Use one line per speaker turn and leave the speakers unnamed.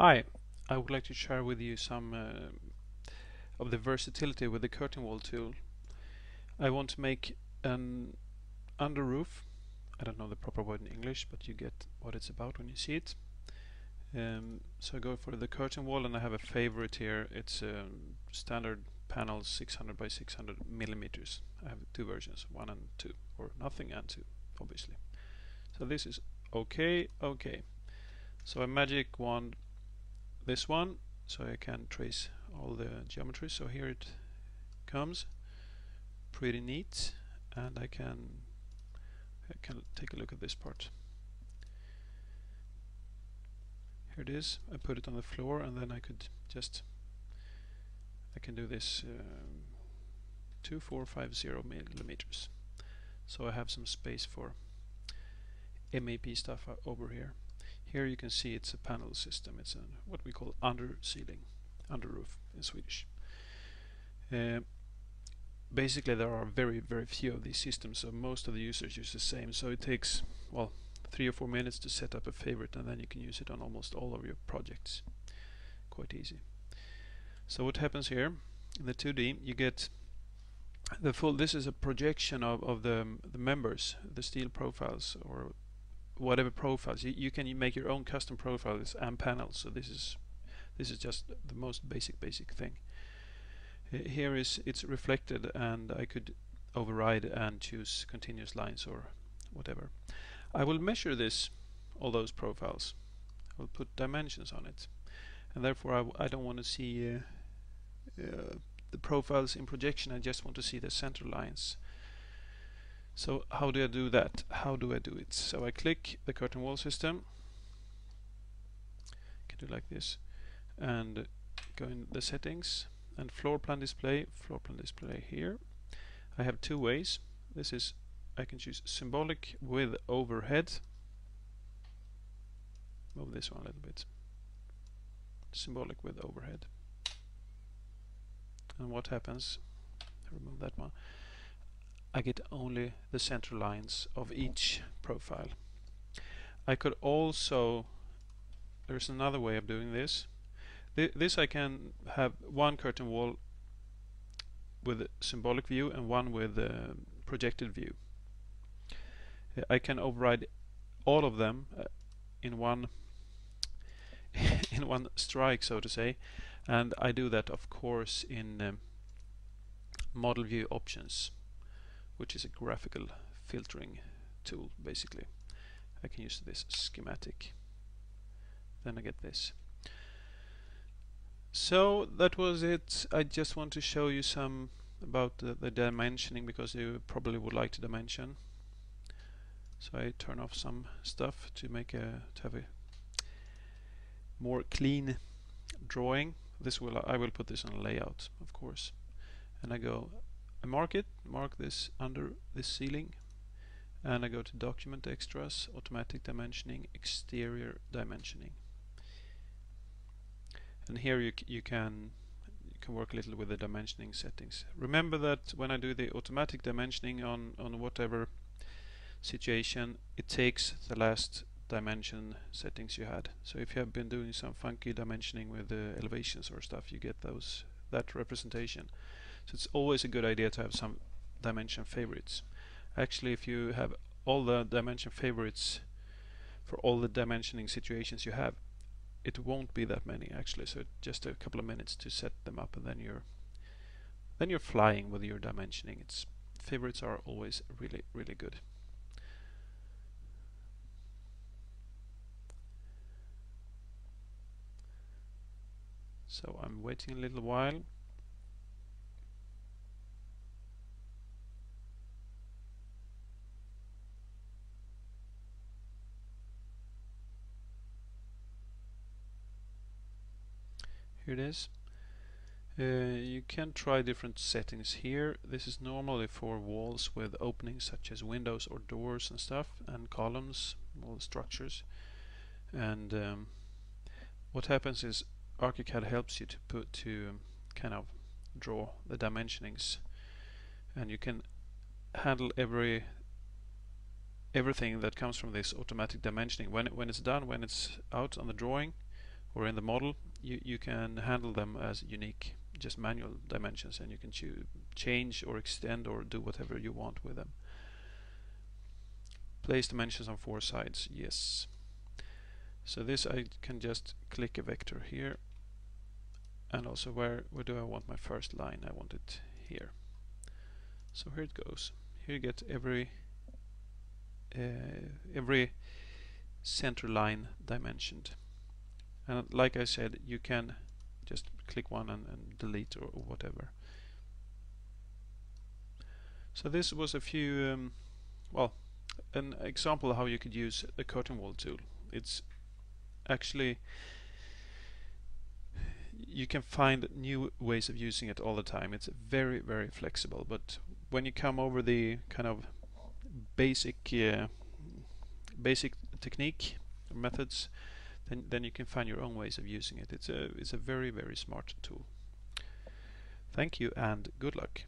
Hi, I would like to share with you some of the versatility with the curtain wall tool. I want to make an under roof. I don't know the proper word in English, but you get what it's about when you see it. So I go for the curtain wall, and I have a favorite here. It's standard panel 600 by 600 millimeters. I have two versions, 1 and 2, or nothing and 2, obviously. So this is okay. So I magic wand this one, so I can trace all the geometry. So here it comes, pretty neat, and I can take a look at this part. Here it is. I put it on the floor, and then I can do this 2450 millimeters. So I have some space for MAP stuff over here. Here you can see it's a panel system. It's what we call under roof in Swedish. Basically there are very few of these systems, so most of the users use the same. So it takes, well, 3 or 4 minutes to set up a favorite, and then you can use it on almost all of your projects. Quite easy. So what happens here in the 2D, you get the full, this is a projection of the members, the steel profiles, or whatever profiles. You can make your own custom profiles and panels. So this is just the most basic thing. Here it's reflected, and I could override and choose continuous lines or whatever. I will measure all those profiles. I will put dimensions on it, and therefore I don't want to see the profiles in projection. I just want to see the center lines. So how do I do that? How do I do it? So I click the curtain wall system. I can do like this, and go in the settings and floor plan display here. I have two ways. This is, I can choose symbolic with overhead. Move this one a little bit. Symbolic with overhead. And what happens? Remove that one. I get only the center lines of each profile. I could also, there's another way of doing this. This I can have one curtain wall with symbolic view and one with projected view. I can override all of them in one in one strike, so to say, and I do that, of course, in model view options, which is a graphical filtering tool. Basically, I can use this schematic. Then I get this. So that was it. I just want to show you some about the dimensioning, because you probably would like to dimension. So I turn off some stuff to have a more clean drawing. I will put this on a layout, of course, and I mark this under this ceiling, and I go to document extras, automatic dimensioning, exterior dimensioning. And here you can work a little with the dimensioning settings. Remember that when I do the automatic dimensioning on whatever situation, it takes the last dimension settings you had. So if you have been doing some funky dimensioning with the elevations or stuff, you get that representation. So it's always a good idea to have some dimension favorites. Actually, if you have all the dimension favorites for all the dimensioning situations you have, it won't be that many actually. So just a couple of minutes to set them up, and then you're flying with your dimensioning. Favorites are always really good. So I'm waiting a little while. Here it is. You can try different settings here. This is normally for walls with openings such as windows or doors and stuff, and columns, all the structures. And what happens is ArchiCAD helps you to kind of draw the dimensionings, and you can handle everything that comes from this automatic dimensioning. When it's done, when it's out on the drawing, or in the model, you can handle them as unique, just manual dimensions, and you can change or extend or do whatever you want with them. Place dimensions on 4 sides, yes. So this I can just click a vector here, and also where do I want my first line? I want it here. So here it goes. Here you get every center line dimensioned. And like I said, you can just click one and delete or whatever. So this was a few, well, an example of how you could use the curtain wall tool. It's actually, you can find new ways of using it all the time. It's very, very flexible, but when you come over the kind of basic technique or methods, then you can find your own ways of using it. It's a very, very smart tool. Thank you and good luck.